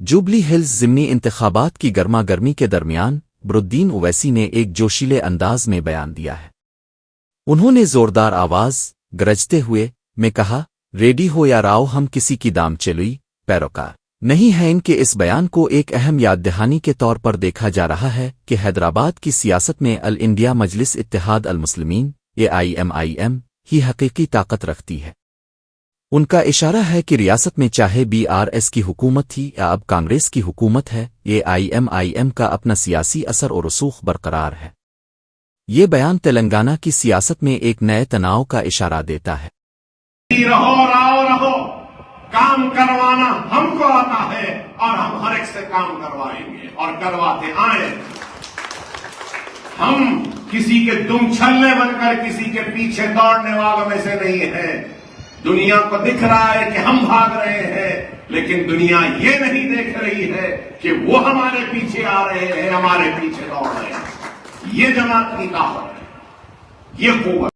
Jubilee Hills ضمنی انتخابات کی گرما گرمی کے درمیان برالدین اویسی نے ایک جوشیلے انداز میں بیان دیا ہے۔ انہوں نے زوردار آواز گرجتے ہوئے میں کہا، ریڈی ہو یا راؤ، ہم کسی کی دام چلوئی پیروکار نہیں ہے۔ ان کے اس بیان کو ایک اہم یاد دہانی کے طور پر دیکھا جا رہا ہے کہ حیدرآباد کی سیاست میں انڈیا مجلس اتحاد المسلمین AIMIM ہی حقیقی طاقت رکھتی ہے۔ ان کا اشارہ ہے کہ ریاست میں چاہے BRS کی حکومت تھی یا اب کانگریس کی حکومت ہے، AIMIM کا اپنا سیاسی اثر و رسوخ برقرار ہے۔ یہ بیان تلنگانہ کی سیاست میں ایک نئے تناؤ کا اشارہ دیتا ہے۔ رہو کام کروانا ہم کو آتا ہے اور ہم ہر ایک سے کام کروائیں گے اور کرواتے آئیں۔ ہم کسی کے دم چھلنے بن کر کسی کے پیچھے دوڑنے والوں میں سے نہیں ہیں۔ دنیا کو دکھ رہا ہے کہ ہم بھاگ رہے ہیں، لیکن دنیا یہ نہیں دیکھ رہی ہے کہ وہ ہمارے پیچھے آ رہے ہیں، ہمارے پیچھے دوڑ رہے ہیں۔ یہ جماعت کی طاقت ہے، یہ قوت